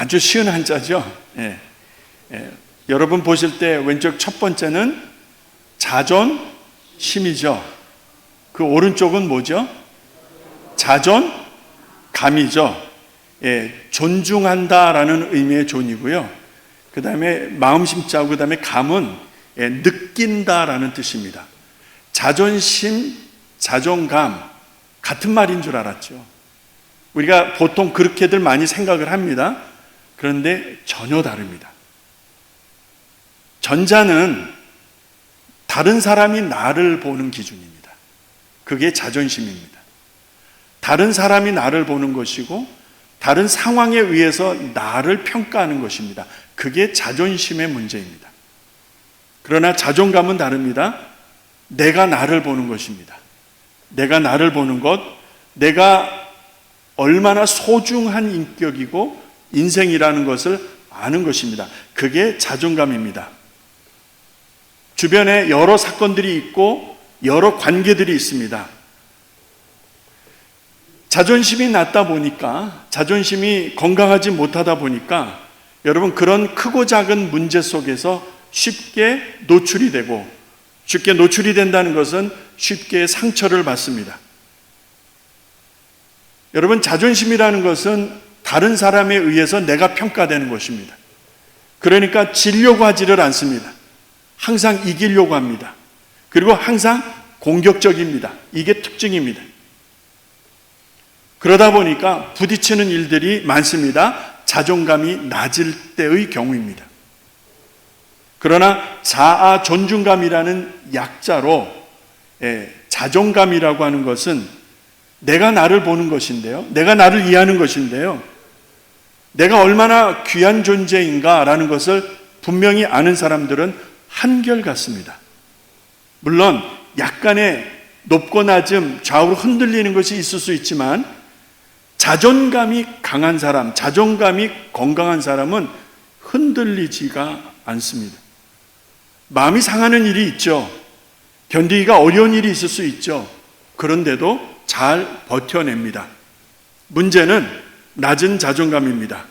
아주 쉬운 한자죠. 여러분 보실 때 왼쪽 첫 번째는 자존심이죠. 그 오른쪽은 뭐죠? 자존감이죠. 존중한다라는 의미의 존이고요. 그 다음에 마음심자고 그 다음에 감은 느낀다라는 뜻입니다. 자존심, 자존감 같은 말인 줄 알았죠. 우리가 보통 그렇게들 많이 생각을 합니다. 그런데 전혀 다릅니다. 전자는 다른 사람이 나를 보는 기준입니다. 그게 자존심입니다. 다른 사람이 나를 보는 것이고 다른 상황에 의해서 나를 평가하는 것입니다. 그게 자존심의 문제입니다. 그러나 자존감은 다릅니다. 내가 나를 보는 것입니다. 내가 나를 보는 것, 내가 얼마나 소중한 인격이고 인생이라는 것을 아는 것입니다. 그게 자존감입니다. 주변에 여러 사건들이 있고 여러 관계들이 있습니다. 자존심이 낮다 보니까, 자존심이 건강하지 못하다 보니까 여러분 그런 크고 작은 문제 속에서 쉽게 노출이 되고, 쉽게 노출이 된다는 것은 쉽게 상처를 받습니다. 여러분 자존심이라는 것은 다른 사람에 의해서 내가 평가되는 것입니다. 그러니까 지려고 하지를 않습니다. 항상 이기려고 합니다. 그리고 항상 공격적입니다. 이게 특징입니다. 그러다 보니까 부딪히는 일들이 많습니다. 자존감이 낮을 때의 경우입니다. 그러나 자아 존중감이라는 약자로 자존감이라고 하는 것은 내가 나를 보는 것인데요. 내가 나를 이해하는 것인데요. 내가 얼마나 귀한 존재인가라는 것을 분명히 아는 사람들은 한결같습니다. 물론 약간의 높고 낮음, 좌우로 흔들리는 것이 있을 수 있지만 자존감이 강한 사람, 자존감이 건강한 사람은 흔들리지가 않습니다. 마음이 상하는 일이 있죠. 견디기가 어려운 일이 있을 수 있죠. 그런데도 잘 버텨냅니다. 문제는 낮은 자존감입니다.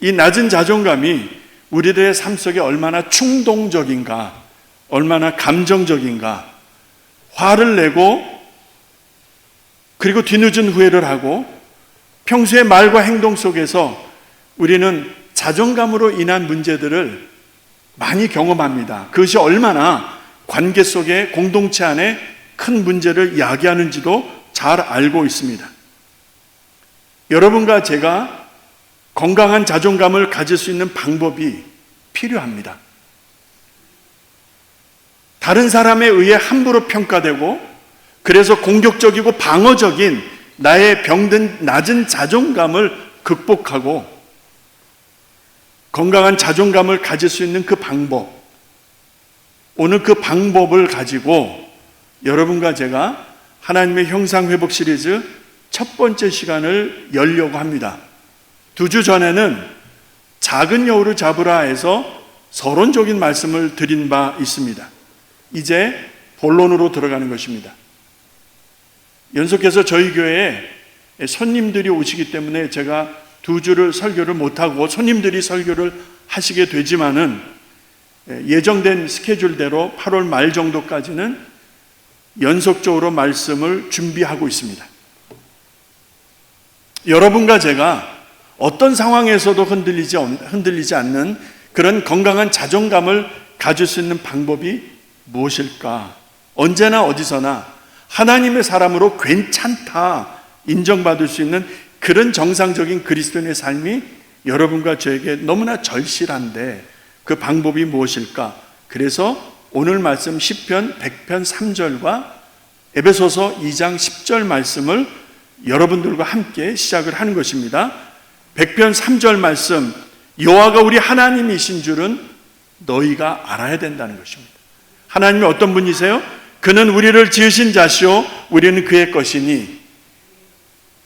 이 낮은 자존감이 우리들의 삶 속에 얼마나 충동적인가, 얼마나 감정적인가, 화를 내고 그리고 뒤늦은 후회를 하고 평소의 말과 행동 속에서 우리는 자존감으로 인한 문제들을 많이 경험합니다. 그것이 얼마나 관계 속에 공동체 안에 큰 문제를 야기하는지도 잘 알고 있습니다. 여러분과 제가 건강한 자존감을 가질 수 있는 방법이 필요합니다. 다른 사람에 의해 함부로 평가되고 그래서 공격적이고 방어적인 나의 병든 낮은 자존감을 극복하고 건강한 자존감을 가질 수 있는 그 방법, 오늘 그 방법을 가지고 여러분과 제가 하나님의 형상회복 시리즈 첫 번째 시간을 열려고 합니다. 2주 전에는 작은 여우를 잡으라에서 서론적인 말씀을 드린 바 있습니다. 이제 본론으로 들어가는 것입니다. 연속해서 저희 교회에 손님들이 오시기 때문에 제가 2주를 설교를 못하고 손님들이 설교를 하시게 되지만은 예정된 스케줄대로 8월 말 정도까지는 연속적으로 말씀을 준비하고 있습니다. 여러분과 제가 어떤 상황에서도 흔들리지 않는 그런 건강한 자존감을 가질 수 있는 방법이 무엇일까? 언제나 어디서나 하나님의 사람으로 괜찮다 인정받을 수 있는 그런 정상적인 그리스도인의 삶이 여러분과 저에게 너무나 절실한데 그 방법이 무엇일까? 그래서 오늘 말씀 시편 100편 3절과 에베소서 2장 10절 말씀을 여러분들과 함께 시작을 하는 것입니다. 100편 3절 말씀, 여호와가 우리 하나님이신 줄은 너희가 알아야 된다는 것입니다. 하나님이 어떤 분이세요? 그는 우리를 지으신 자시오 우리는 그의 것이니.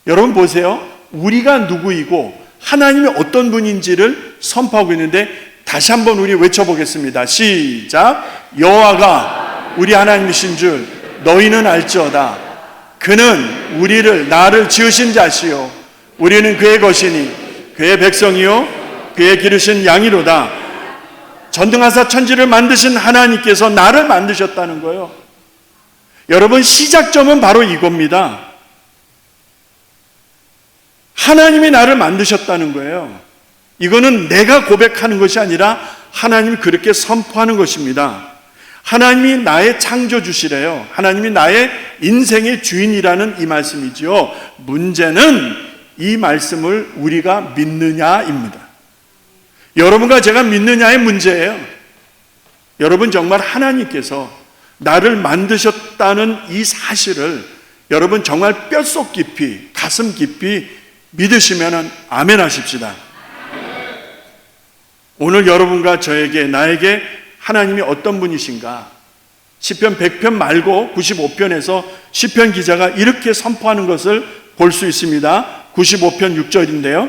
여러분 보세요. 우리가 누구이고 하나님이 어떤 분인지를 선포하고 있는데 다시 한번 우리 외쳐보겠습니다. 시작. 여호와가 우리 하나님이신 줄 너희는 알지어다. 그는 나를 지으신 자시오 우리는 그의 것이니 그의 백성이요 그의 기르신 양이로다. 전능하사 천지를 만드신 하나님께서 나를 만드셨다는 거예요. 여러분, 시작점은 바로 이겁니다. 하나님이 나를 만드셨다는 거예요. 이거는 내가 고백하는 것이 아니라 하나님이 그렇게 선포하는 것입니다. 하나님이 나의 창조주시래요. 하나님이 나의 인생의 주인이라는 이 말씀이지요. 문제는 이 말씀을 우리가 믿느냐입니다. 여러분과 제가 믿느냐의 문제예요. 여러분, 정말 하나님께서 나를 만드셨다는 이 사실을 여러분 정말 뼛속 깊이, 가슴 깊이 믿으시면 아멘 하십시다. 오늘 여러분과 저에게, 나에게 하나님이 어떤 분이신가? 시편 100편 말고 95편에서 시편 기자가 이렇게 선포하는 것을 볼 수 있습니다. 95편 6절인데요.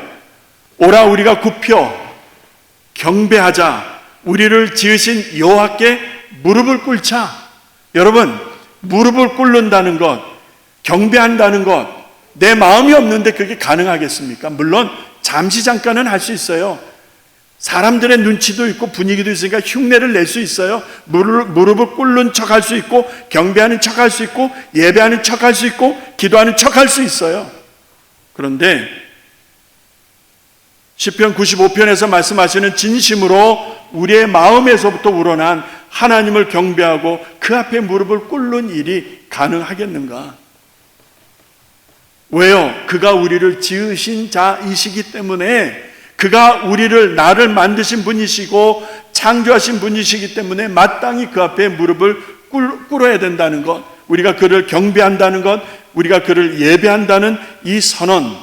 오라 우리가 굽혀 경배하자. 우리를 지으신 여호와께 무릎을 꿇자. 여러분, 무릎을 꿇는다는 것, 경배한다는 것, 내 마음이 없는데 그게 가능하겠습니까? 물론 잠시 잠깐은 할 수 있어요. 사람들의 눈치도 있고 분위기도 있으니까 흉내를 낼 수 있어요. 무릎을 꿇는 척 할 수 있고, 경배하는 척 할 수 있고, 예배하는 척 할 수 있고, 기도하는 척 할 수 있어요. 그런데 시편 95편에서 말씀하시는 진심으로 우리의 마음에서부터 우러난 하나님을 경배하고 그 앞에 무릎을 꿇는 일이 가능하겠는가? 왜요? 그가 우리를 지으신 자이시기 때문에, 그가 나를 만드신 분이시고 창조하신 분이시기 때문에 마땅히 그 앞에 무릎을 꿇어야 된다는 것, 우리가 그를 경배한다는 것, 우리가 그를 예배한다는 이 선언,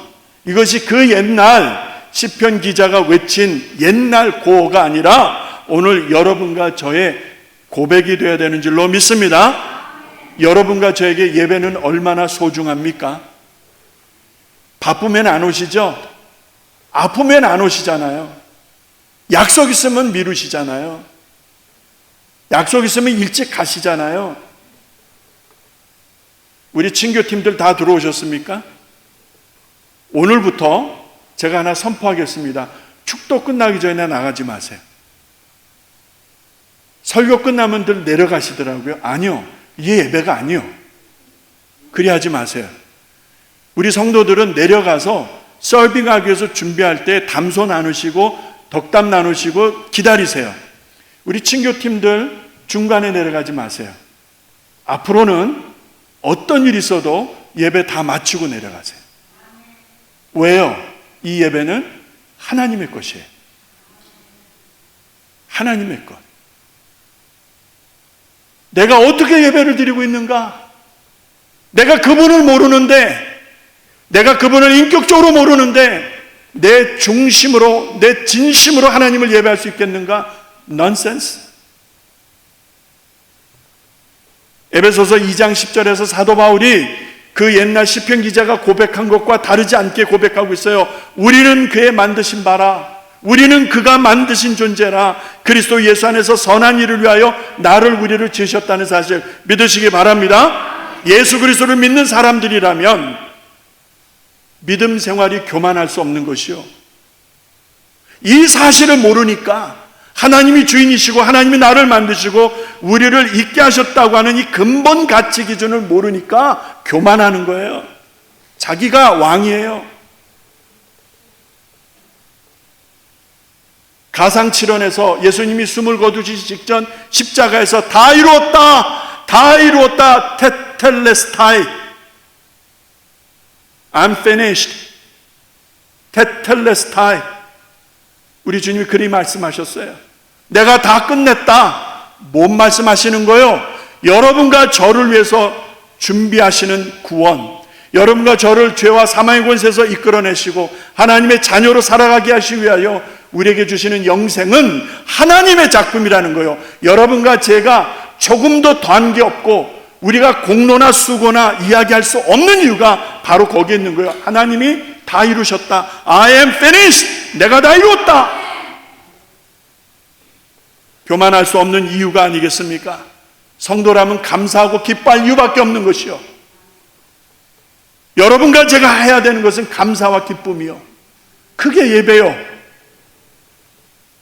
이것이 그 옛날 시편 기자가 외친 옛날 고호가 아니라 오늘 여러분과 저의 고백이 되어야 되는 줄로 믿습니다. 여러분과 저에게 예배는 얼마나 소중합니까? 바쁘면 안 오시죠? 아프면 안 오시잖아요. 약속 있으면 미루시잖아요. 약속 있으면 일찍 가시잖아요. 우리 친교팀들 다 들어오셨습니까? 오늘부터 제가 하나 선포하겠습니다. 축도 끝나기 전에 나가지 마세요. 설교 끝나면들 내려가시더라고요. 아니요, 이게 예배가 아니요. 그리 하지 마세요. 우리 성도들은 내려가서 서빙하기 위해서 준비할 때 담소 나누시고 덕담 나누시고 기다리세요. 우리 친교팀들 중간에 내려가지 마세요. 앞으로는 어떤 일이 있어도 예배 다 마치고 내려가세요. 왜요? 이 예배는 하나님의 것이에요. 하나님의 것. 내가 어떻게 예배를 드리고 있는가? 내가 그분을 모르는데, 내가 그분을 인격적으로 모르는데 내 중심으로, 내 진심으로 하나님을 예배할 수 있겠는가? 넌센스. 에베소서 2장 10절에서 사도 바울이 그 옛날 시편 기자가 고백한 것과 다르지 않게 고백하고 있어요. 우리는 그의 만드신 바라. 우리는 그가 만드신 존재라. 그리스도 예수 안에서 선한 일을 위하여 나를 우리를 지으셨다는 사실 믿으시기 바랍니다. 예수 그리스도를 믿는 사람들이라면 믿음 생활이 교만할 수 없는 것이요, 이 사실을 모르니까 하나님이 주인이시고 하나님이 나를 만드시고 우리를 있게 하셨다고 하는 이 근본 가치 기준을 모르니까 교만하는 거예요. 자기가 왕이에요. 가상칠언에서 예수님이 숨을 거두시기 직전 십자가에서 다 이루었다, 다 이루었다, 테텔레스타이, I'm finished. 테텔레스타이. 우리 주님이 그리 말씀하셨어요. 내가 다 끝냈다. 뭔 말씀하시는 거요? 여러분과 저를 위해서 준비하시는 구원, 여러분과 저를 죄와 사망의 권세에서 이끌어내시고 하나님의 자녀로 살아가게 하시기 위하여 우리에게 주시는 영생은 하나님의 작품이라는 거예요. 여러분과 제가 조금도 더한 게 없고 우리가 공로나 수고나 이야기할 수 없는 이유가 바로 거기에 있는 거예요. 하나님이 다 이루셨다. I am finished. 내가 다 이루었다. 교만할 수 없는 이유가 아니겠습니까? 성도라면 감사하고 기뻐할 이유밖에 없는 것이요, 여러분과 제가 해야 되는 것은 감사와 기쁨이요, 그게 예배요.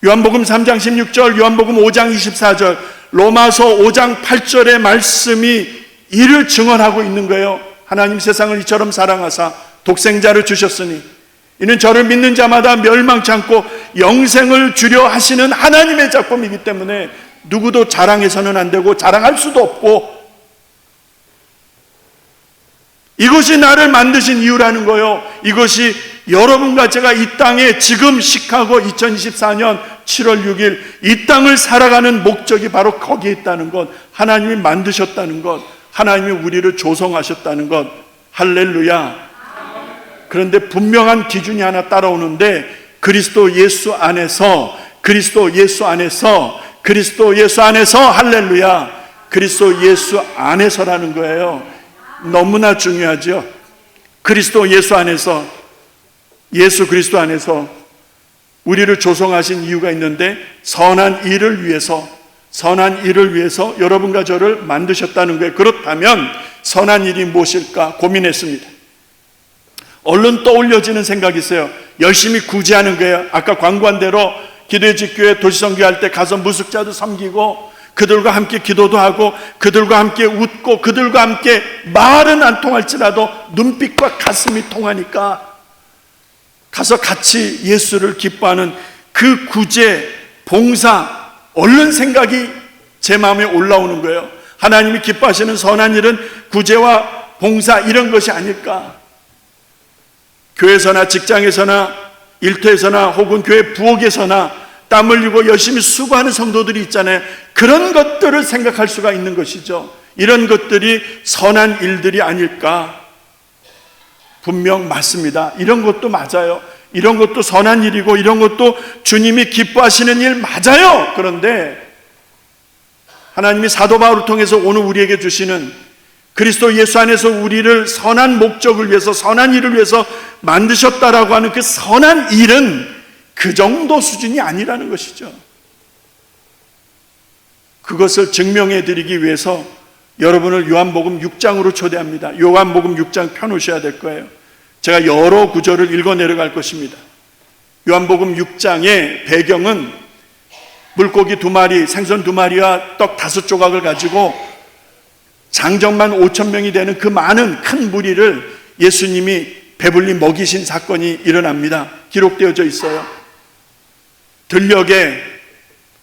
요한복음 3장 16절, 요한복음 5장 24절, 로마서 5장 8절의 말씀이 이를 증언하고 있는 거예요. 하나님 세상을 이처럼 사랑하사 독생자를 주셨으니 이는 저를 믿는 자마다 멸망치 않고 영생을 주려 하시는 하나님의 작품이기 때문에 누구도 자랑해서는 안 되고 자랑할 수도 없고, 이것이 나를 만드신 이유라는 거예요. 이것이 여러분과 제가 이 땅에 지금 시카고 2024년 7월 6일 이 땅을 살아가는 목적이 바로 거기에 있다는 것, 하나님이 만드셨다는 것, 하나님이 우리를 조성하셨다는 것. 할렐루야. 그런데 분명한 기준이 하나 따라오는데, 그리스도 예수 안에서, 그리스도 예수 안에서, 그리스도 예수 안에서, 할렐루야, 그리스도 예수 안에서라는 거예요. 너무나 중요하죠. 그리스도 예수 안에서, 예수 그리스도 안에서 우리를 조성하신 이유가 있는데, 선한 일을 위해서, 선한 일을 위해서 여러분과 저를 만드셨다는 거예요. 그렇다면 선한 일이 무엇일까 고민했습니다. 얼른 떠올려지는 생각이 있어요. 열심히 구제하는 거예요. 아까 광고한 대로 기도의 집교회 도시선교할 때 가서 무숙자도 섬기고, 그들과 함께 기도도 하고, 그들과 함께 웃고, 그들과 함께 말은 안 통할지라도 눈빛과 가슴이 통하니까 가서 같이 예수를 기뻐하는 그 구제, 봉사, 얼른 생각이 제 마음에 올라오는 거예요. 하나님이 기뻐하시는 선한 일은 구제와 봉사, 이런 것이 아닐까. 교회에서나 직장에서나 일터에서나 혹은 교회 부엌에서나 땀 흘리고 열심히 수고하는 성도들이 있잖아요. 그런 것들을 생각할 수가 있는 것이죠. 이런 것들이 선한 일들이 아닐까. 분명 맞습니다. 이런 것도 맞아요. 이런 것도 선한 일이고 이런 것도 주님이 기뻐하시는 일 맞아요. 그런데 하나님이 사도 바울을 통해서 오늘 우리에게 주시는 그리스도 예수 안에서 우리를 선한 목적을 위해서, 선한 일을 위해서 만드셨다라고 하는 그 선한 일은 그 정도 수준이 아니라는 것이죠. 그것을 증명해 드리기 위해서 여러분을 요한복음 6장으로 초대합니다. 요한복음 6장 펴놓으셔야 될 거예요. 제가 여러 구절을 읽어 내려갈 것입니다. 요한복음 6장의 배경은 물고기 2마리, 생선 2마리와 떡 5조각을 가지고 장정만 5,000명이 되는 그 많은 큰 무리를 예수님이 배불리 먹이신 사건이 일어납니다. 기록되어져 있어요. 들녘에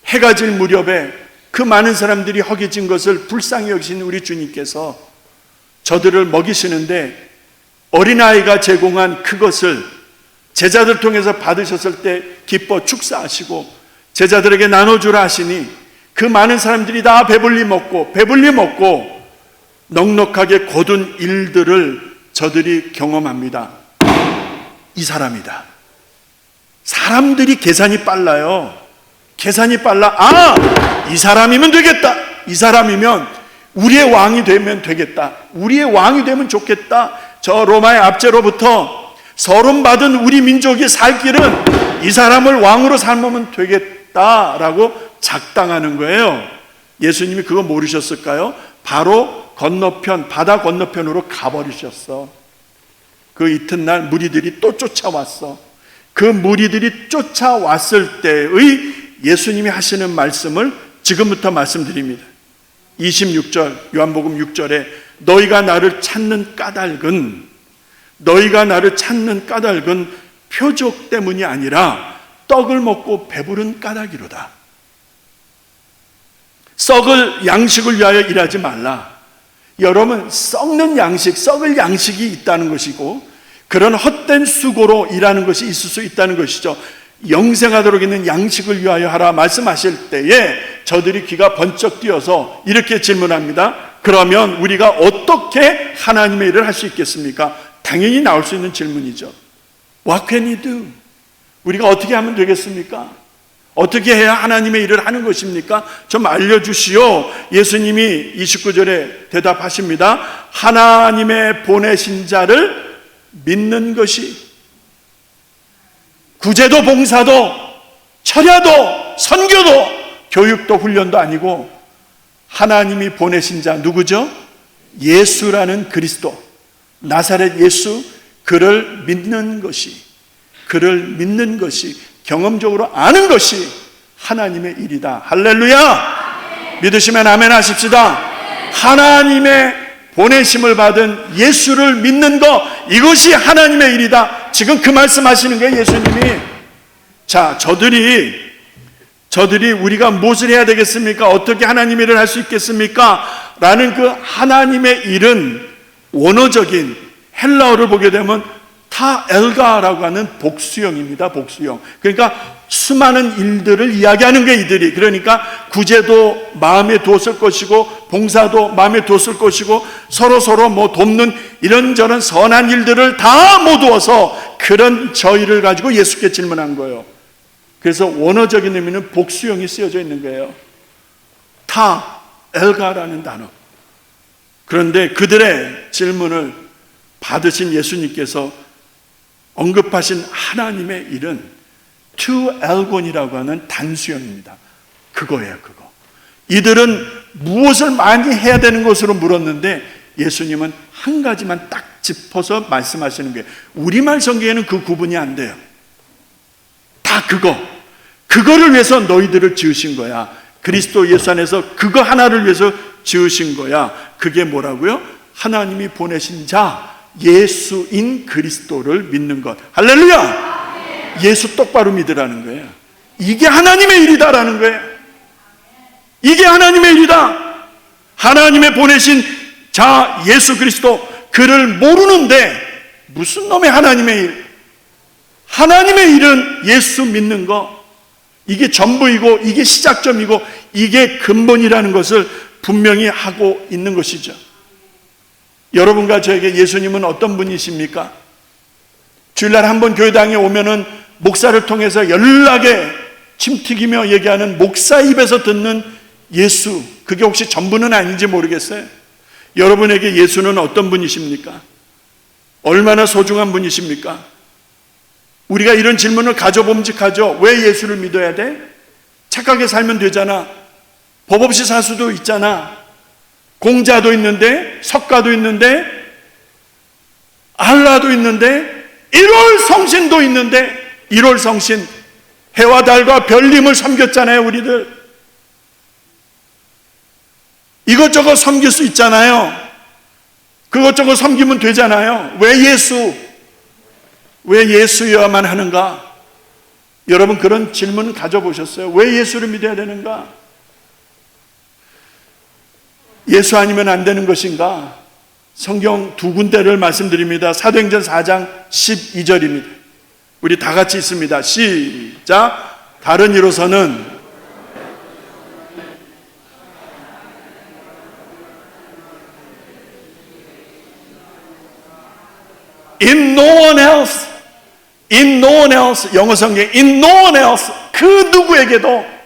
해가 질 무렵에 그 많은 사람들이 허기진 것을 불쌍히 여기신 우리 주님께서 저들을 먹이시는데, 어린아이가 제공한 그것을 제자들 통해서 받으셨을 때 기뻐 축사하시고 제자들에게 나눠주라 하시니 그 많은 사람들이 다 배불리 먹고 넉넉하게 거둔 일들을 저들이 경험합니다. 이 사람이다. 사람들이 계산이 빨라요. 계산이 빨라. 이 사람이면 되겠다. 이 사람이면 우리의 왕이 되면 되겠다. 우리의 왕이 되면 좋겠다. 저 로마의 압제로부터 서름받은 우리 민족이 살 길은 이 사람을 왕으로 삼으면 되겠다라고 작당하는 거예요. 예수님이 그거 모르셨을까요? 바로 건너편, 바다 건너편으로 가버리셨어. 그 이튿날 무리들이 또 쫓아왔어. 그 무리들이 쫓아왔을 때의 예수님이 하시는 말씀을 지금부터 말씀드립니다. 26절, 요한복음 6절에 너희가 나를 찾는 까닭은 표적 때문이 아니라 떡을 먹고 배부른 까닭이로다. 썩을 양식을 위하여 일하지 말라. 여러분, 썩는 양식, 썩을 양식이 있다는 것이고 그런 헛된 수고로 일하는 것이 있을 수 있다는 것이죠. 영생하도록 있는 양식을 위하여 하라 말씀하실 때에 저들이 귀가 번쩍 띄어서 이렇게 질문합니다. 그러면 우리가 어떻게 하나님의 일을 할 수 있겠습니까? 당연히 나올 수 있는 질문이죠. What can we do? 우리가 어떻게 하면 되겠습니까? 어떻게 해야 하나님의 일을 하는 것입니까? 좀 알려주시오. 예수님이 29절에 대답하십니다. 하나님의 보내신 자를 믿는 것이, 구제도 봉사도 철야도 선교도 교육도 훈련도 아니고 하나님이 보내신 자 누구죠? 예수라는 그리스도, 나사렛 예수, 그를 믿는 것이, 그를 믿는 것이, 경험적으로 아는 것이 하나님의 일이다. 할렐루야! 믿으시면 아멘 하십시다. 하나님의 보내심을 받은 예수를 믿는 것, 이것이 하나님의 일이다. 지금 그 말씀하시는 거예요, 예수님이. 자, 저들이 우리가 무엇을 해야 되겠습니까? 어떻게 하나님의 일을 할 수 있겠습니까? 라는 그 하나님의 일은 원어적인 헬라어를 보게 되면 타 엘가라고 하는 복수형입니다. 복수형. 그러니까 수많은 일들을 이야기하는 게 이들이. 그러니까 구제도 마음에 두었을 것이고, 봉사도 마음에 두었을 것이고, 서로 뭐 돕는 이런저런 선한 일들을 다 모두어서 그런 저희를 가지고 예수께 질문한 거예요. 그래서 원어적인 의미는 복수형이 쓰여져 있는 거예요. 타 엘가라는 단어. 그런데 그들의 질문을 받으신 예수님께서 언급하신 하나님의 일은 투 엘곤이라고 하는 단수형입니다. 그거예요, 그거. 이들은 무엇을 많이 해야 되는 것으로 물었는데 예수님은 한 가지만 딱 짚어서 말씀하시는 거예요. 우리말 성경에는 그 구분이 안 돼요. 다 그거를 위해서 너희들을 지으신 거야. 그리스도 예수 안에서 그거 하나를 위해서 지으신 거야. 그게 뭐라고요? 하나님이 보내신 자 예수인 그리스도를 믿는 것. 할렐루야! 예수 똑바로 믿으라는 거예요. 이게 하나님의 일이다라는 거예요. 이게 하나님의 일이다. 하나님의 보내신 자 예수 그리스도, 그를 모르는데 무슨 놈의 하나님의 일? 하나님의 일은 예수 믿는 것, 이게 전부이고 이게 시작점이고 이게 근본이라는 것을 분명히 하고 있는 것이죠. 여러분과 저에게 예수님은 어떤 분이십니까? 주일날 한번 교회당에 오면은 목사를 통해서 연락에 침튀기며 얘기하는 목사 입에서 듣는 예수, 그게 혹시 전부는 아닌지 모르겠어요. 여러분에게 예수는 어떤 분이십니까? 얼마나 소중한 분이십니까? 우리가 이런 질문을 가져봄직하죠. 왜 예수를 믿어야 돼? 착하게 살면 되잖아. 법 없이 살 수도 있잖아. 공자도 있는데, 석가도 있는데, 알라도 있는데, 1월 성신도 있는데, 1월 성신, 해와 달과 별님을 섬겼잖아요, 우리들. 이것저것 섬길 수 있잖아요. 그것저것 섬기면 되잖아요. 왜 예수여야만 하는가? 여러분 그런 질문 가져보셨어요? 왜 예수를 믿어야 되는가? 예수 아니면 안 되는 것인가? 성경 두 군데를 말씀드립니다. 사도행전 4장 12절입니다. 우리 다 같이 있습니다. 시작. 다른 이로서는 in no one else, 영어 성경 in no one else, 그 누구에게도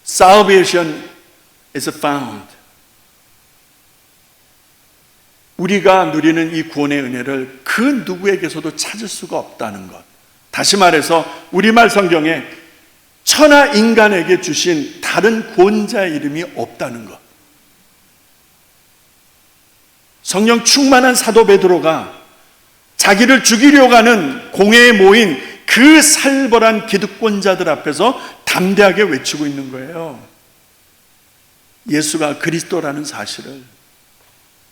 salvation is found. 우리가 누리는 이 구원의 은혜를 그 누구에게서도 찾을 수가 없다는 것. 다시 말해서 우리말 성경에 천하 인간에게 주신 다른 구원자의 이름이 없다는 것. 성령 충만한 사도 베드로가 자기를 죽이려고 하는 공회에 모인 그 살벌한 기득권자들 앞에서 담대하게 외치고 있는 거예요. 예수가 그리스도라는 사실을,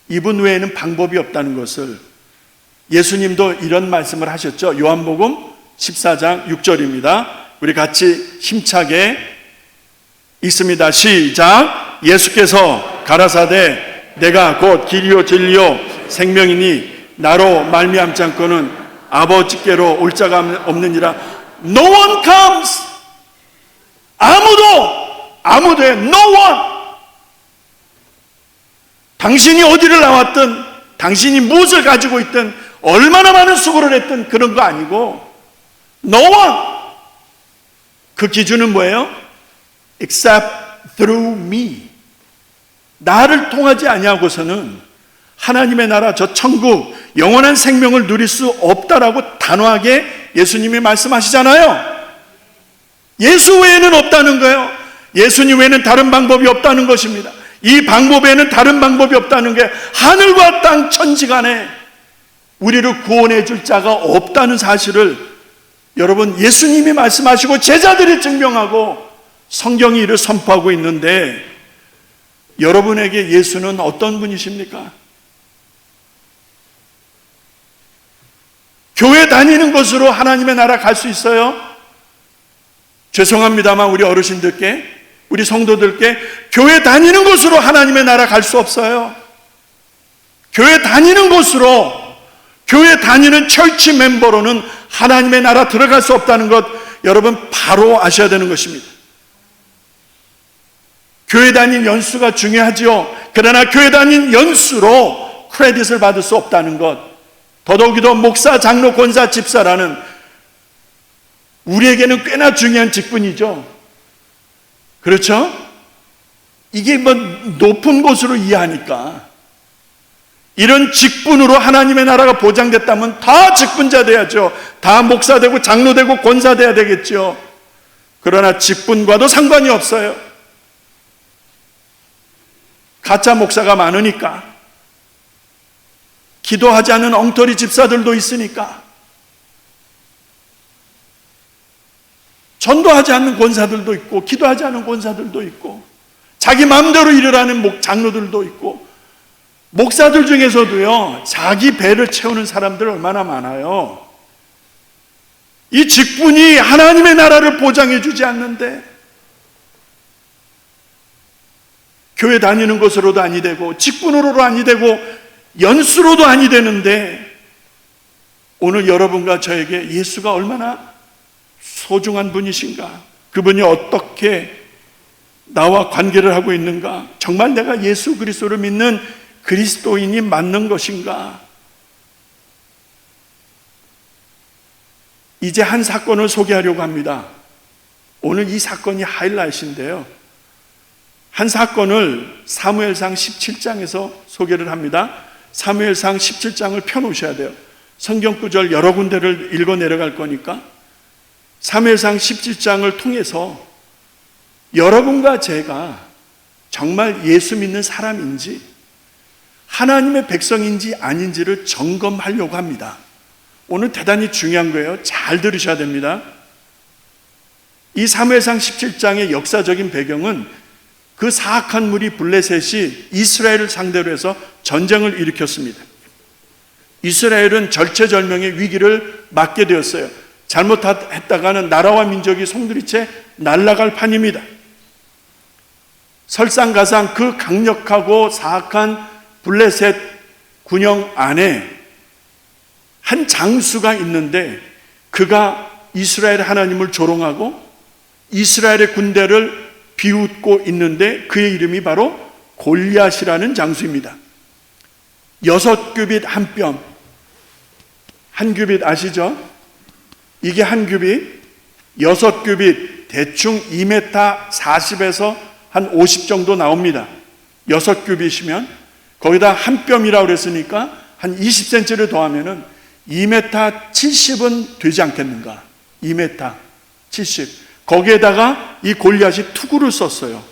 이분 외에는 방법이 없다는 것을. 예수님도 이런 말씀을 하셨죠. 요한복음 14장 6절입니다. 우리 같이 힘차게 읽습니다. 시작. 예수께서 가라사대 내가 곧 길이요 진리요 생명이니 나로 말미암지 않고는 아버지께로 올 자가 없느니라. No one comes. 아무도에 no one. 당신이 어디를 나왔든, 당신이 무엇을 가지고 있든, 얼마나 많은 수고를 했든 그런 거 아니고 no one. 그 기준은 뭐예요? Except through me. 나를 통하지 아니하고서는 하나님의 나라, 저 천국, 영원한 생명을 누릴 수 없다라고 단호하게 예수님이 말씀하시잖아요. 예수 외에는 없다는 거예요. 예수님 외에는 다른 방법이 없다는 것입니다. 이 방법에는 다른 방법이 없다는 게 하늘과 땅 천지간에 우리를 구원해 줄 자가 없다는 사실을 여러분 예수님이 말씀하시고 제자들이 증명하고 성경이 이를 선포하고 있는데, 여러분에게 예수는 어떤 분이십니까? 교회 다니는 것으로 하나님의 나라 갈 수 있어요? 죄송합니다만 우리 어르신들께, 우리 성도들께, 교회 다니는 곳으로 하나님의 나라 갈 수 없어요. 교회 다니는 곳으로, 교회 다니는 철치 멤버로는 하나님의 나라 들어갈 수 없다는 것 여러분 바로 아셔야 되는 것입니다. 교회 다닌 연수가 중요하지요. 그러나 교회 다닌 연수로 크레딧을 받을 수 없다는 것, 더더욱이도 목사, 장로, 권사, 집사라는 우리에게는 꽤나 중요한 직분이죠. 그렇죠? 이게 뭐 높은 곳으로 이해하니까, 이런 직분으로 하나님의 나라가 보장됐다면 다 직분자 돼야죠. 다 목사 되고 장로 되고 권사 돼야 되겠죠. 그러나 직분과도 상관이 없어요. 가짜 목사가 많으니까, 기도하지 않는 엉터리 집사들도 있으니까, 전도하지 않는 권사들도 있고, 기도하지 않는 권사들도 있고, 자기 마음대로 일을 장로들도 있고, 목사들 중에서도요, 자기 배를 채우는 사람들 얼마나 많아요. 이 직분이 하나님의 나라를 보장해 주지 않는데, 교회 다니는 것으로도 아니 되고, 직분으로도 아니 되고, 연수로도 아니 되는데, 오늘 여러분과 저에게 예수가 얼마나 소중한 분이신가, 그분이 어떻게 나와 관계를 하고 있는가, 정말 내가 예수 그리스도를 믿는 그리스도인이 맞는 것인가. 이제 한 사건을 소개하려고 합니다. 오늘 이 사건이 하이라이트인데요, 한 사건을 사무엘상 17장에서 소개를 합니다. 사무엘상 17장을 펴놓으셔야 돼요. 성경 구절 여러 군데를 읽어 내려갈 거니까 사무엘상 17장을 통해서 여러분과 제가 정말 예수 믿는 사람인지 하나님의 백성인지 아닌지를 점검하려고 합니다. 오늘 대단히 중요한 거예요. 잘 들으셔야 됩니다. 이 사무엘상 17장의 역사적인 배경은 그 사악한 무리 블레셋이 이스라엘을 상대로 해서 전쟁을 일으켰습니다. 이스라엘은 절체절명의 위기를 맞게 되었어요. 잘못했다가는 나라와 민족이 송두리째 날아갈 판입니다. 설상가상 그 강력하고 사악한 블레셋 군영 안에 한 장수가 있는데, 그가 이스라엘 하나님을 조롱하고 이스라엘의 군대를 비웃고 있는데, 그의 이름이 바로 골리앗이라는 장수입니다. 6규빗 한 뼘, 한 규빗 아시죠? 이게 한 규빗, 6규빗 대충 2m 40에서 한 50 정도 나옵니다. 6규빗이면 거기다 한 뼘이라고 그랬으니까 한 20cm를 더하면은 2m 70은 되지 않겠는가? 2m 70. 거기에다가 이 골리앗이 투구를 썼어요.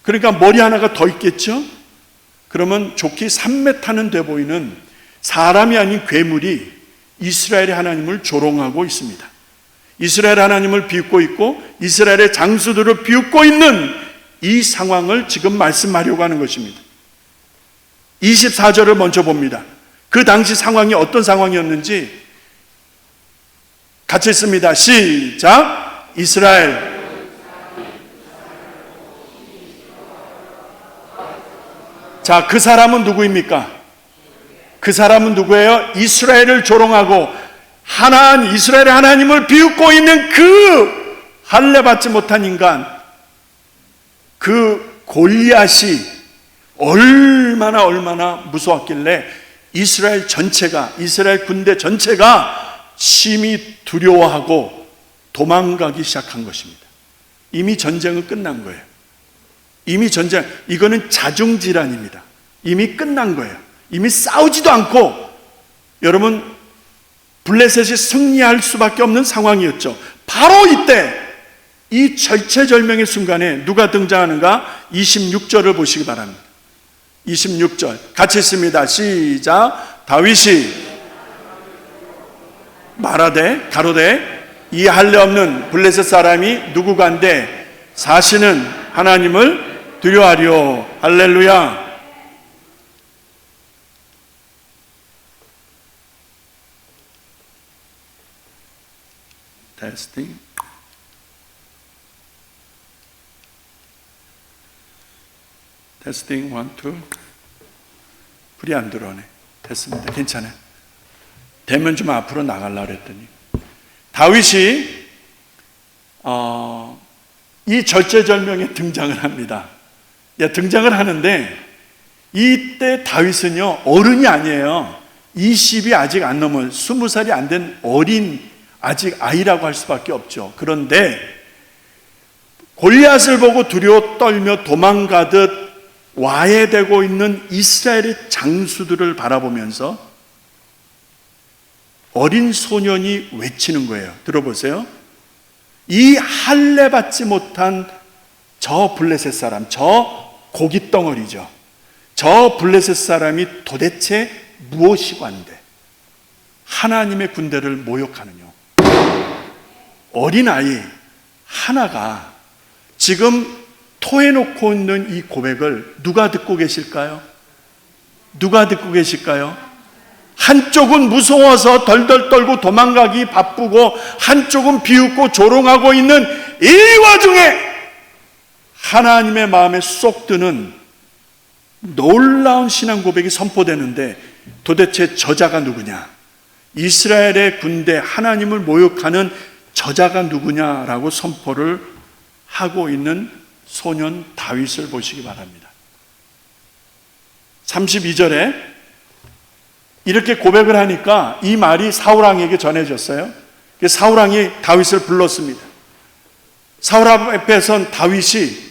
그러니까 머리 하나가 더 있겠죠? 그러면 좋게 3m는 돼 보이는 사람이 아닌 괴물이 이스라엘의 하나님을 조롱하고 있습니다. 이스라엘 하나님을 비웃고 있고 이스라엘의 장수들을 비웃고 있는 이 상황을 지금 말씀하려고 하는 것입니다. 24절을 먼저 봅니다. 그 당시 상황이 어떤 상황이었는지 같이 읽습니다. 시작! 이스라엘. 자, 그 사람은 누구입니까? 그 사람은 누구예요? 이스라엘을 조롱하고 이스라엘의 하나님을 비웃고 있는 그 할례받지 못한 인간, 그 골리앗이 얼마나 무서웠길래 이스라엘 전체가, 이스라엘 군대 전체가 심히 두려워하고 도망가기 시작한 것입니다. 이미 전쟁은 끝난 거예요. 이거는 자중질환입니다. 이미 끝난 거예요. 이미 싸우지도 않고, 여러분, 블레셋이 승리할 수밖에 없는 상황이었죠. 바로 이때, 이 절체절명의 순간에 누가 등장하는가? 26절을 보시기 바랍니다. 26절 같이 읽습니다. 시작! 다윗이 말하되 가로되 이 할례 없는 블레셋 사람이 누구간데 사시는 하나님을 두려워하리요. 할렐루야. 테스팅. 테스팅 1, 2. 불이 안 들어오네. 됐습니다. 괜찮아요. 되면 좀 앞으로 나가려고 했더니 다윗이 이 절제절명에 등장을 합니다. 등장을 하는데 이때 다윗은요 어른이 아니에요. 20이 아직 안 넘은 20살이 안 된 어린 아직 아이라고 할 수밖에 없죠. 그런데 골리앗을 보고 두려워 떨며 도망가듯 와해되고 있는 이스라엘의 장수들을 바라보면서 어린 소년이 외치는 거예요. 들어보세요. 이 할례 받지 못한 저 블레셋 사람, 저 고기 덩어리죠. 저 블레셋 사람이 도대체 무엇이관데 하나님의 군대를 모욕하느냐. 어린아이 하나가 지금 토해놓고 있는 이 고백을 누가 듣고 계실까요? 누가 듣고 계실까요? 한쪽은 무서워서 덜덜 떨고 도망가기 바쁘고 한쪽은 비웃고 조롱하고 있는 이 와중에 하나님의 마음에 쏙 드는 놀라운 신앙 고백이 선포되는데 도대체 저자가 누구냐? 이스라엘의 군대 하나님을 모욕하는 저자가 누구냐라고 선포를 하고 있는 소년 다윗을 보시기 바랍니다. 32절에 이렇게 고백을 하니까 이 말이 사울왕에게 전해졌어요. 사울왕이 다윗을 불렀습니다. 사울 앞에선 다윗이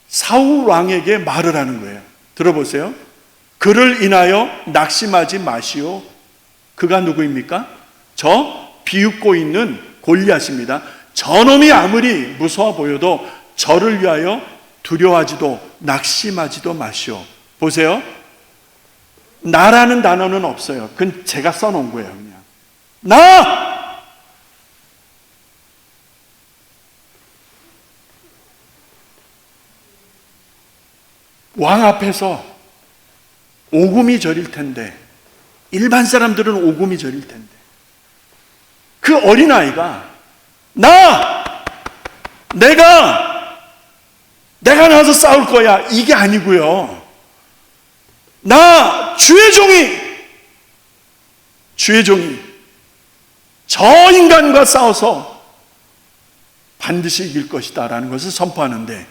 사울왕에게 말을 하는 거예요. 들어보세요. 그를 인하여 낙심하지 마시오. 그가 누구입니까? 저 비웃고 있는 골리앗입니다. 저놈이 아무리 무서워 보여도 저를 위하여 두려워하지도 낙심하지도 마시오. 보세요. 나라는 단어는 없어요. 그건 제가 써놓은 거예요. 그냥 나! 왕 앞에서 오금이 저릴 텐데 일반 사람들은 오금이 저릴 텐데 그 어린아이가 내가 나와서 싸울 거야 이게 아니고요. 나 주의 종이 저 인간과 싸워서 반드시 이길 것이다 라는 것을 선포하는데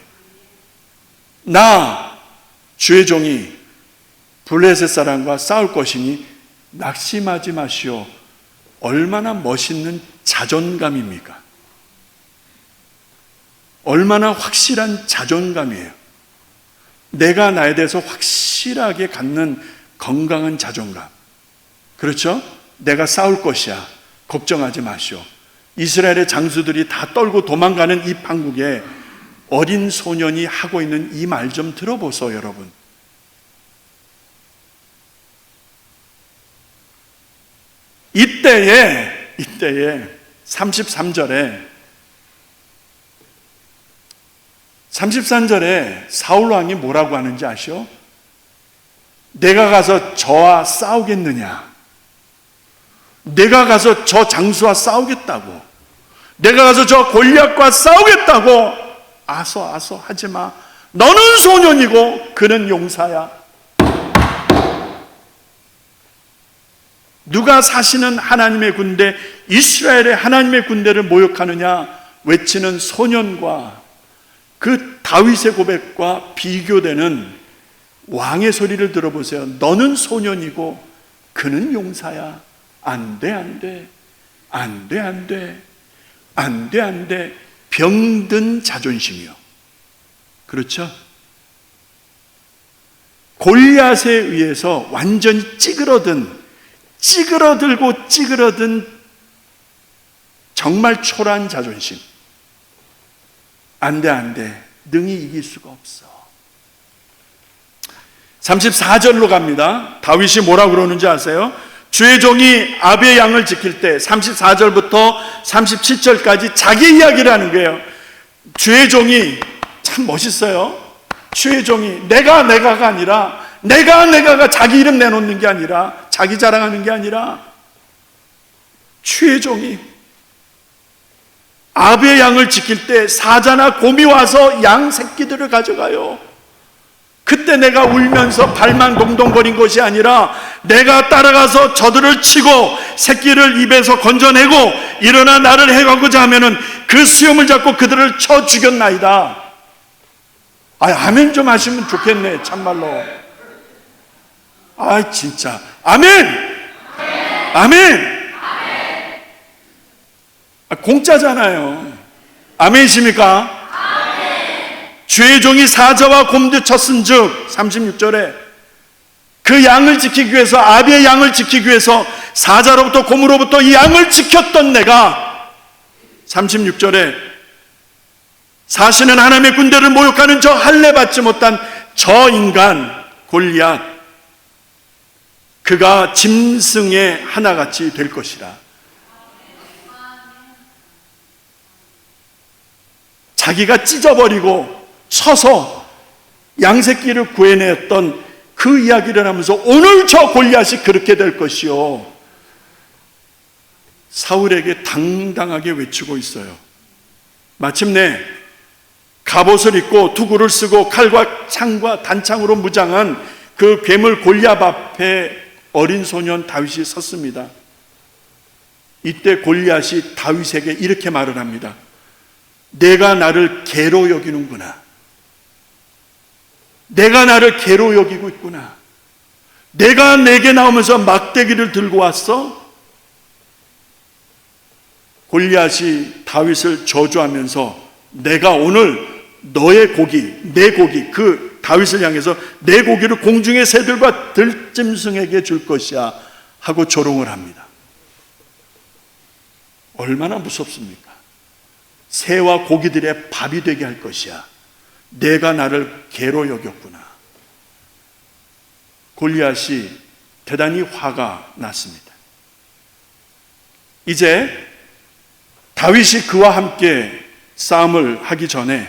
나 주의 종이 블레셋 사람과 싸울 것이니 낙심하지 마시오. 얼마나 멋있는 자존감입니까? 얼마나 확실한 자존감이에요. 내가 나에 대해서 확실하게 갖는 건강한 자존감. 그렇죠? 내가 싸울 것이야. 걱정하지 마시오. 이스라엘의 장수들이 다 떨고 도망가는 이 판국에 어린 소년이 하고 있는 이 말 좀 들어보세요, 여러분. 이때에 33절에 사울 왕이 뭐라고 하는지 아시오? 내가 가서 저와 싸우겠느냐? 내가 가서 저 장수와 싸우겠다고. 내가 가서 저 골리앗과 싸우겠다고. 아서 하지마. 너는 소년이고 그는 용사야. 누가 사시는 하나님의 군대, 이스라엘의 하나님의 군대를 모욕하느냐 외치는 소년과 그 다윗의 고백과 비교되는 왕의 소리를 들어보세요. 너는 소년이고 그는 용사야. 안 돼. 병든 자존심이요. 그렇죠? 골리앗에 의해서 완전히 찌그러든 정말 초라한 자존심. 안 돼. 능히 이길 수가 없어. 34절로 갑니다. 다윗이 뭐라고 그러는지 아세요? 주의 종이 아비의 양을 지킬 때 34절부터 37절까지 자기 이야기를 하는 거예요. 주의 종이 참 멋있어요. 주의 종이 내가가 아니라 내가가 자기 이름 내놓는 게 아니라 자기 자랑하는 게 아니라 주의 종이 아비의 양을 지킬 때 사자나 곰이 와서 양 새끼들을 가져가요. 그때 내가 울면서 발만 동동거린 것이 아니라 내가 따라가서 저들을 치고 새끼를 입에서 건져내고 일어나 나를 해가고자 하면은 그 수염을 잡고 그들을 쳐 죽였나이다. 아멘 좀 하시면 좋겠네, 참말로. 진짜 아멘. 아멘. 공짜잖아요. 아멘이십니까? 주의 종이 사자와 곰도 쳤은즉 36절에 그 양을 지키기 위해서, 아비의 양을 지키기 위해서 사자로부터 곰으로부터 이 양을 지켰던 내가 36절에 사시는 하나님의 군대를 모욕하는 저 할례 받지 못한 저 인간 골리앗, 그가 짐승의 하나같이 될 것이라. 자기가 찢어버리고 쳐서 양새끼를 구해냈던 그 이야기를 하면서 오늘 저 골리앗이 그렇게 될 것이요, 사울에게 당당하게 외치고 있어요. 마침내 갑옷을 입고 투구를 쓰고 칼과 창과 단창으로 무장한 그 괴물 골리앗 앞에 어린 소년 다윗이 섰습니다. 이때 골리앗이 다윗에게 이렇게 말을 합니다. 내가 나를 개로 여기는구나. 내가 나를 개로 여기고 있구나. 내가 내게 나오면서 막대기를 들고 왔어? 골리앗이 다윗을 저주하면서 내가 오늘 너의 고기, 내 고기, 그 다윗을 향해서 내 고기를 공중의 새들과 들짐승에게 줄 것이야 하고 조롱을 합니다. 얼마나 무섭습니까? 새와 고기들의 밥이 되게 할 것이야. 내가 나를 개로 여겼구나. 골리앗이 대단히 화가 났습니다. 이제 다윗이 그와 함께 싸움을 하기 전에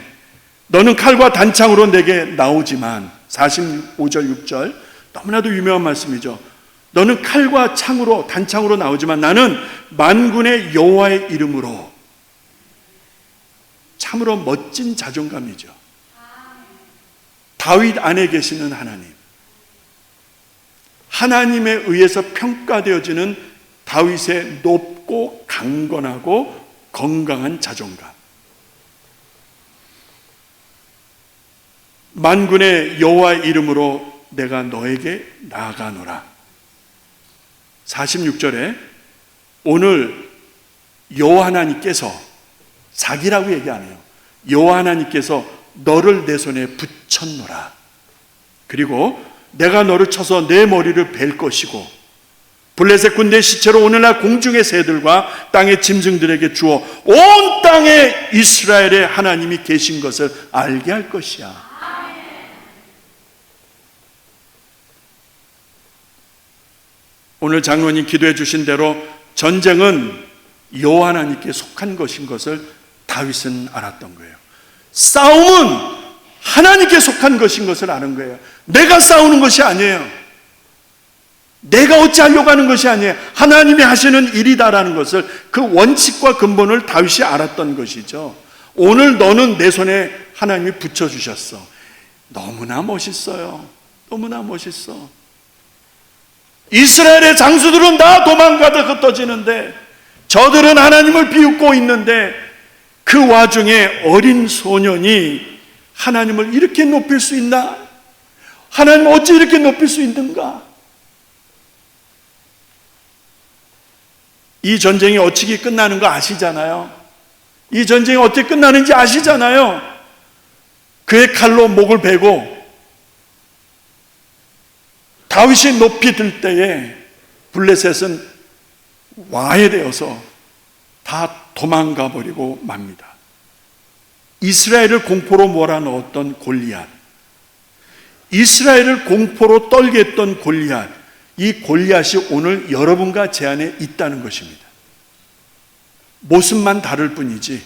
너는 칼과 단창으로 내게 나오지만, 45절 6절 너무나도 유명한 말씀이죠. 너는 칼과 창으로 단창으로 나오지만 나는 만군의 여호와의 이름으로. 참으로 멋진 자존감이죠. 다윗 안에 계시는 하나님, 하나님에 의해서 평가되어지는 다윗의 높고 강건하고 건강한 자존감. 만군의 여호와의 이름으로 내가 너에게 나아가노라. 46절에 오늘 여호와 하나님께서, 자기라고 얘기 안 해요. 여호와 하나님께서 너를 내 손에 붙였노라. 그리고 내가 너를 쳐서 내 머리를 벨 것이고 블레셋 군대의 시체로 오늘날 공중의 새들과 땅의 짐승들에게 주어 온 땅에 이스라엘의 하나님이 계신 것을 알게 할 것이야. 오늘 장로님 기도해 주신 대로 전쟁은 여호와 하나님께 속한 것인 것을 다윗은 알았던 거예요. 싸움은 하나님께 속한 것인 것을 아는 거예요. 내가 싸우는 것이 아니에요. 내가 어찌하려고 하는 것이 아니에요. 하나님이 하시는 일이다라는 것을, 그 원칙과 근본을 다윗이 알았던 것이죠. 오늘 너는 내 손에 하나님이 붙여주셨어. 너무나 멋있어요. 너무나 멋있어. 이스라엘의 장수들은 다 도망가다 흩어지는데 저들은 하나님을 비웃고 있는데 그 와중에 어린 소년이 하나님을 이렇게 높일 수 있나? 하나님 어찌 이렇게 높일 수 있는가? 이 전쟁이 어떻게 끝나는 거 아시잖아요. 이 전쟁이 어떻게 끝나는지 아시잖아요. 그의 칼로 목을 베고 다윗이 높이 들 때에 블레셋은 와해되어서 다 도망가 버리고 맙니다. 이스라엘을 공포로 몰아넣었던 골리앗, 이스라엘을 공포로 떨게 했던 골리앗, 이 골리앗이 오늘 여러분과 제 안에 있다는 것입니다. 모습만 다를 뿐이지,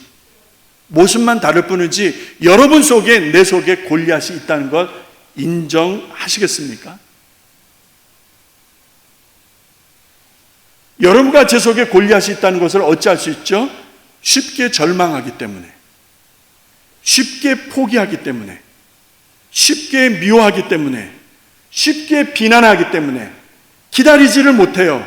여러분 속에, 내 속에 골리앗이 있다는 것 인정하시겠습니까? 여러분과 제 속에 골리앗이 있다는 것을 어찌할 수 있죠? 쉽게 절망하기 때문에, 쉽게 포기하기 때문에, 쉽게 미워하기 때문에, 쉽게 비난하기 때문에 기다리지를 못해요.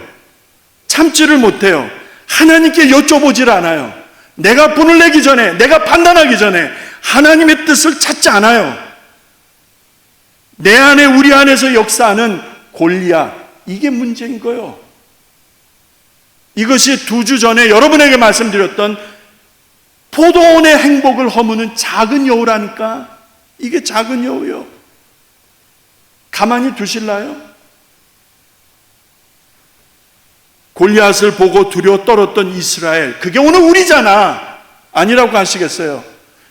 참지를 못해요. 하나님께 여쭤보질 않아요. 내가 분을 내기 전에, 내가 판단하기 전에 하나님의 뜻을 찾지 않아요. 내 안에, 우리 안에서 역사하는 골리앗, 이게 문제인 거예요. 이것이 2주 전에 여러분에게 말씀드렸던 포도원의 행복을 허무는 작은 여우라니까. 이게 작은 여우요. 가만히 두실라요? 골리앗을 보고 두려워 떨었던 이스라엘, 그게 오늘 우리잖아. 아니라고 하시겠어요?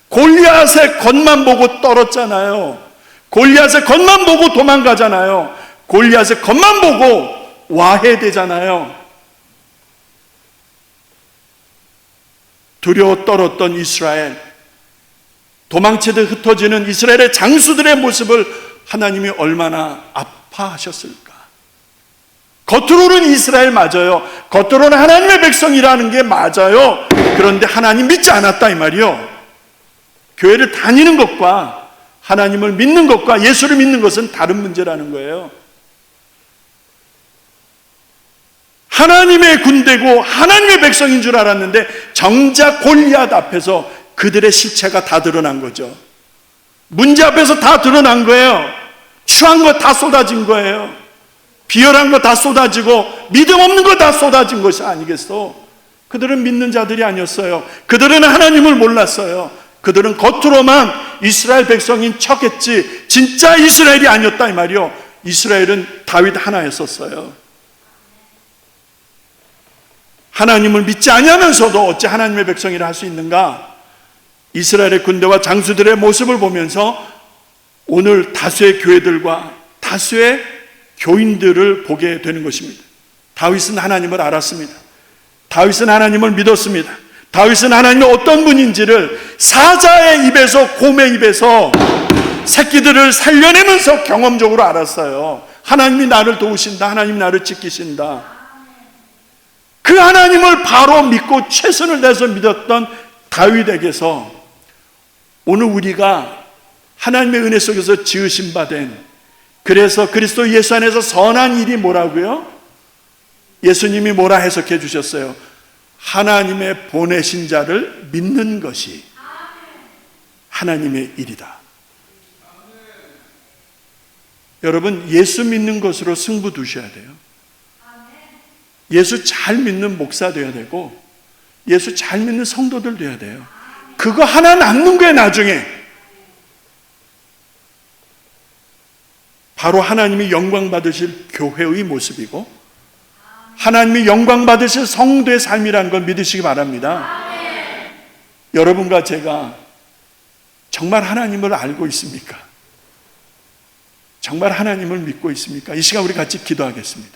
골리앗의 겉만 보고 떨었잖아요. 골리앗의 겉만 보고 도망가잖아요. 골리앗의 겉만 보고 와해되잖아요. 두려워 떨었던 이스라엘, 도망치듯 흩어지는 이스라엘의 장수들의 모습을 하나님이 얼마나 아파하셨을까. 겉으로는 이스라엘 맞아요. 겉으로는 하나님의 백성이라는 게 맞아요. 그런데 하나님 믿지 않았다, 이 말이요. 교회를 다니는 것과 하나님을 믿는 것과 예수를 믿는 것은 다른 문제라는 거예요. 하나님의 군대고 하나님의 백성인 줄 알았는데 정작 골리앗 앞에서 그들의 실체가 다 드러난 거죠. 문제 앞에서 다 드러난 거예요. 추한 거 다 쏟아진 거예요. 비열한 거 다 쏟아지고 믿음 없는 거 다 쏟아진 것이 아니겠어. 그들은 믿는 자들이 아니었어요. 그들은 하나님을 몰랐어요. 그들은 겉으로만 이스라엘 백성인 척했지 진짜 이스라엘이 아니었다, 이 말이요. 이스라엘은 다윗 하나였었어요. 하나님을 믿지 아니하면서도 어찌 하나님의 백성이라 할 수 있는가? 이스라엘의 군대와 장수들의 모습을 보면서 오늘 다수의 교회들과 다수의 교인들을 보게 되는 것입니다. 다윗은 하나님을 알았습니다. 다윗은 하나님을 믿었습니다. 다윗은 하나님이 어떤 분인지를 사자의 입에서, 곰의 입에서 새끼들을 살려내면서 경험적으로 알았어요. 하나님이 나를 도우신다. 하나님이 나를 지키신다. 그 하나님을 바로 믿고 최선을 다해서 믿었던 다윗에게서 오늘 우리가 하나님의 은혜 속에서 지으신 바 된, 그래서 그리스도 예수 안에서 선한 일이 뭐라고요? 예수님이 뭐라 해석해 주셨어요? 하나님의 보내신 자를 믿는 것이 하나님의 일이다. 여러분, 예수 믿는 것으로 승부 두셔야 돼요. 예수 잘 믿는 목사 돼야 되고 예수 잘 믿는 성도들 돼야 돼요. 그거 하나 남는 거예요. 나중에 바로 하나님이 영광 받으실 교회의 모습이고 하나님이 영광 받으실 성도의 삶이라는 걸 믿으시기 바랍니다. 여러분과 제가 정말 하나님을 알고 있습니까? 정말 하나님을 믿고 있습니까? 이 시간 우리 같이 기도하겠습니다.